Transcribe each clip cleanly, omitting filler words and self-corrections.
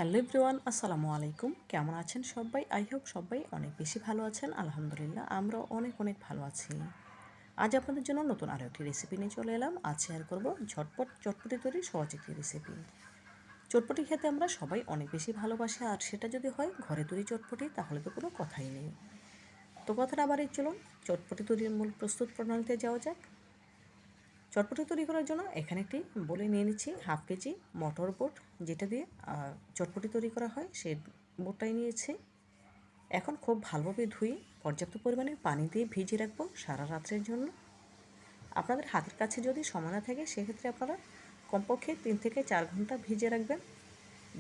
Hello everyone, আসসালামু আলাইকুম। কেমন আছেন সবাই? আই হোপ সবাই অনেক বেশি ভালো আছেন। আলহামদুলিল্লাহ আমরাও অনেক অনেক ভালো আছি। আজ আপনাদের জন্য নতুন আরও একটি রেসিপি নিয়ে চলে এলাম। আজ শেয়ার করব ঝটপট চটপটি তৈরি সহজ একটি রেসিপি। চটপটি খেতে আমরা সবাই অনেক বেশি ভালোবাসি, আর সেটা যদি হয় ঘরে তৈরি চটপটি তাহলে তো কোনো কথাই নেই। তো কথাটা আবার চলুন চটপটি তৈরির মূল প্রস্তুত প্রণালীতে যাওয়া যাক। চটপটি তৈরি করার জন্য এখানে একটি বলে নিয়ে নিচ্ছি হাফ কেজি মটর বুট, যেটা দিয়ে চটপটি তৈরি করা হয় সেই বুটটাই নিয়েছি। এখন খুব ভালোভাবে ধুয়ে পর্যাপ্ত পরিমাণে পানি দিয়ে ভিজিয়ে রাখবো সারা রাত্রের জন্য। আপনাদের হাতের কাছে যদি সময় না থাকে সেক্ষেত্রে আপনারা কমপক্ষে 3 থেকে 4 ঘন্টা ভিজিয়ে রাখবেন।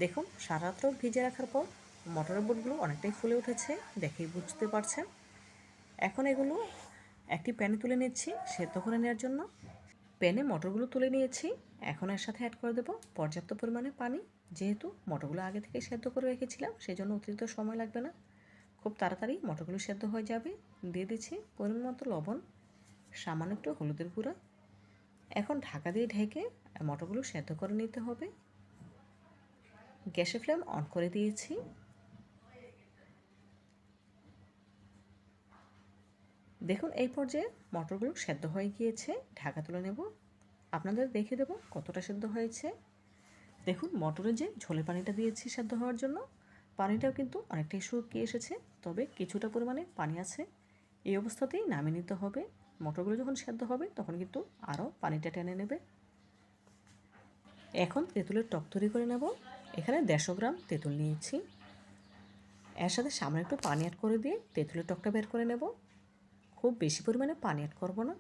দেখুন সারা রাত্র ভিজিয়ে রাখার পর মটরের বুটগুলো অনেকটাই ফুলে উঠেছে, দেখেই বুঝতে পারছেন। এখন এগুলো একটি প্যানে তুলে নিচ্ছি সেদ্ধ করে নেওয়ার জন্য। প্যানে মটরগুলো তুলে নিয়েছি। এখন এর সাথে অ্যাড করে দেবো পর্যাপ্ত পরিমাণে পানি। যেহেতু মটরগুলো আগে থেকে সেদ্ধ করে রেখেছিলাম সেই জন্য অতিরিক্ত সময় লাগবে না, খুব তাড়াতাড়ি মটরগুলো সেদ্ধ হয়ে যাবে। দিয়ে দিচ্ছি পরিমাণ মতো লবণ, সামান্য একটু হলুদের গুঁড়া। এখন ঢাকা দিয়ে ঢেকে মটরগুলো সেদ্ধ করে নিতে হবে। গ্যাসের ফ্লেম অন করে দিয়েছি। দেখুন এই পর্যায়ে মটরগুলো সেদ্ধ হয়ে গিয়েছে, ঢাকা তুলে নেব। আপনাদের দেখে দেবো কতটা সেদ্ধ হয়েছে। দেখুন মটরে যে ঝোলের পানিটা দিয়েছি সেদ্ধ হওয়ার জন্য, পানিটাও কিন্তু অনেকটাই শুকিয়ে এসেছে, তবে কিছুটা পরিমাণে পানি আছে। এই অবস্থাতেই নামিয়ে নিতে হবে। মটরগুলো যখন সেদ্ধ হবে তখন কিন্তু আরও পানিটা টেনে নেবে। এখন তেঁতুলের টক তৈরি করে নেব। এখানে 150 গ্রাম তেঁতুল নিয়েছি। এর সাথে সামান্য একটু পানি অ্যাড করে দিয়ে তেঁতুলের টকটা বের করে নেব। খুব বেশি পরিমাণে পানি অ্যাড করব না।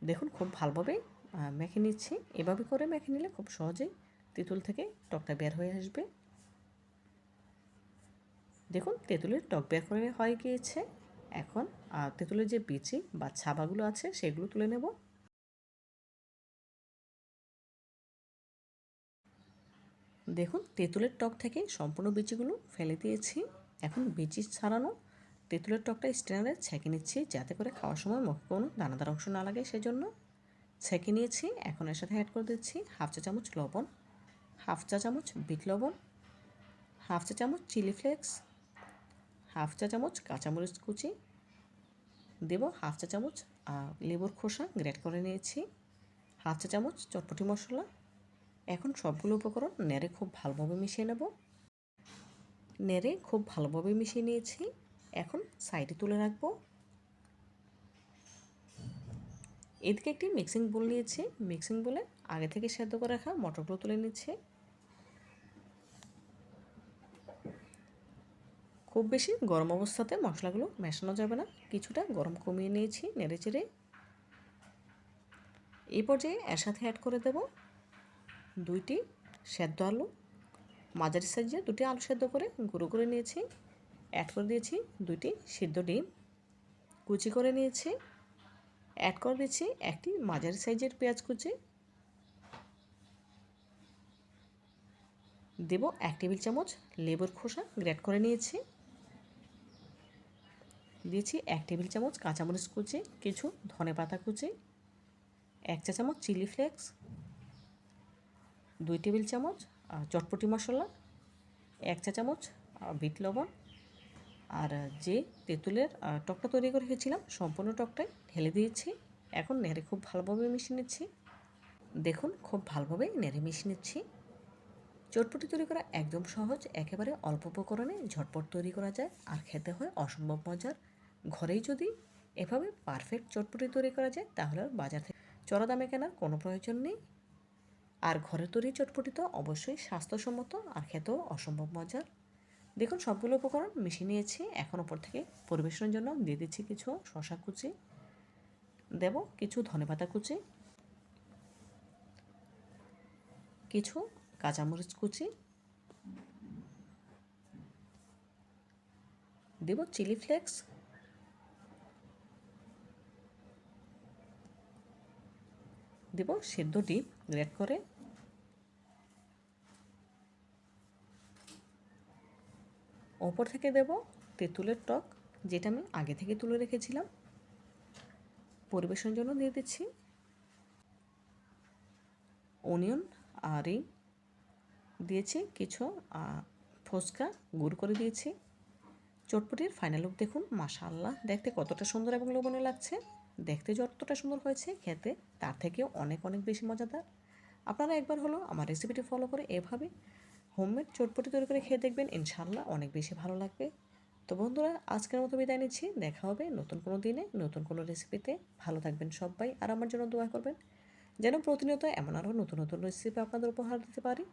দেখুন খুব ভালোভাবে মেখে নিচ্ছি। এভাবে করে মেখে নিলে খুব সহজেই তেঁতুল থেকে টকটা বের হয়ে আসবে। দেখুন তেঁতুলের টক বের করে হয়ে গিয়েছে। এখন তেঁতুলের যে বিচি বা ছাবাগুলো আছে সেগুলো তুলে নেব। দেখুন তেঁতুলের টক থেকে সম্পূর্ণ বিচিগুলো ফেলে দিয়েছি। এখন বিচি ছাড়ানো তেঁতুলের টকটা স্ট্রেনারে ছেঁকে নিচ্ছি, যাতে করে খাওয়ার সময় মুখে কোনো দানাদার অংশ না লাগে, সেজন্য ছেঁকে নিয়েছি। এখন এর সাথে অ্যাড করে দিচ্ছি হাফ চা চামচ লবণ, হাফ চা চামচ বিট লবণ, হাফ চা চামচ চিলি ফ্লেক্স, হাফ চা চামচ কাঁচামরিচ কুচি, দেব হাফ চা চামচ লেবুর খোসা গ্রেট করে নিয়েছি, হাফ চা চামচ চটপটি মশলা। এখন সবগুলো উপকরণ নেড়ে খুব ভালোভাবে মিশিয়ে নেব। নেড়ে খুব ভালোভাবে মিশিয়ে নিয়েছি। এখন সাইডে তুলে রাখবো। এদিকে একটি মিক্সিং বোল নিয়েছি। মিক্সিং বোলে আগে থেকে সেদ্ধ করে রাখা মটরগুলো তুলে নিচ্ছে। খুব বেশি গরম অবস্থাতে মশলাগুলো মেশানো যাবে না, কিছুটা গরম কমিয়ে নিয়েছি নেড়ে চেড়ে। এই পর্যায়ে এর সাথে অ্যাড করে দেব 2টি সেদ্ধ আলু। মাঝারি সাইজে 2টি আলু সেদ্ধ করে গুঁড়ো করে নিয়েছি। অ্যাড করে দিয়েছি 2টি সিদ্ধ ডিম কুচি করে নিয়েছি। অ্যাড করে দিচ্ছি একটি মাঝারি সাইজের পেঁয়াজ কুচি। দেব 1 টেবিল চামচ লেবুর খোসা গ্রেট করে নিয়েছি। দিয়েছি 1 টেবিল চামচ কাঁচামরিচ কুচি, কিছু ধনেপাতা কুচি, 1 চা চামচ চিলি ফ্লেক্স, 2 টেবিল চামচ চটপটি মশলা, 1 চা চামচ বিট লবণ, আর যে তেঁতুলের টকটা তৈরি করে রেখেছিলাম সম্পূর্ণ টকটাই ঢেলে দিয়েছি। এখন নেড়ে খুব ভালোভাবে মিশিয়ে নিচ্ছি। দেখুন খুব ভালোভাবে নেড়ে মিশিয়ে নিচ্ছি। চটপটি তৈরি করা একদম সহজ, একেবারে অল্প উপকরণে ঝটপট তৈরি করা যায়, আর খেতে হয় অসম্ভব মজার। ঘরেই যদি এভাবে পারফেক্ট চটপটি তৈরি করা যায় তাহলে আর বাজার থেকে চড়া দামে কেনার কোনো প্রয়োজন নেই। আর ঘরে তৈরি চটপটি তো অবশ্যই স্বাস্থ্যসম্মত আর খেতেও অসম্ভব মজার। দেখুন সবগুলো উপকরণ মিশিয়ে নিয়েছি। এখন ওপর থেকে পরিবেশনের জন্য দিয়ে দিচ্ছি কিছু শসা কুচি, দেব কিছু ধনেপাতা কুচি, কিছু কাঁচামরিচ কুচি, দেব চিলি ফ্লেক্স, দেব সেদ্ধ ডিম গ্রেট করে, ওপর থেকে দেব তেঁতুলের টক যেটা আমি আগে থেকে তুলে রেখেছিলাম। পরিবেশনের জন্য দিয়ে দিচ্ছি অনিয়ন রিং, দিয়েছি কিছু ফুচকা গুঁড়ো করে দিয়েছি। চটপটির ফাইনাল লুক দেখুন, মাশাআল্লাহ দেখতে কতটা সুন্দর এবং লোভনীয় লাগছে। দেখতে যতটা সুন্দর হয়েছে, খেতে তার থেকেও অনেক অনেক বেশি মজাদার। আপনারা একবার হলো আমার রেসিপিটি ফলো করে এভাবে হোমমেড চটপটি তৈরি করে খেয়ে দেখবেন, ইনশাআল্লাহ অনেক বেশি ভালো লাগবে। তো বন্ধুরা, আজকের মতো বিদায় নিচ্ছি। দেখা হবে নতুন কোনো দিনে নতুন কোনো রেসিপিতে। ভালো থাকবেন সবাই, আর আমার জন্য দোয়া করবেন যেন প্রতিনিয়ত এমন আরও নতুন নতুন রেসিপি আপনাদের উপহার দিতে পারি।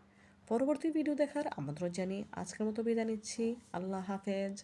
পরবর্তী ভিডিও দেখার আমন্ত্রণ জানিয়ে আজকের মতো বিদায় নিচ্ছি। আল্লাহ হাফেজ।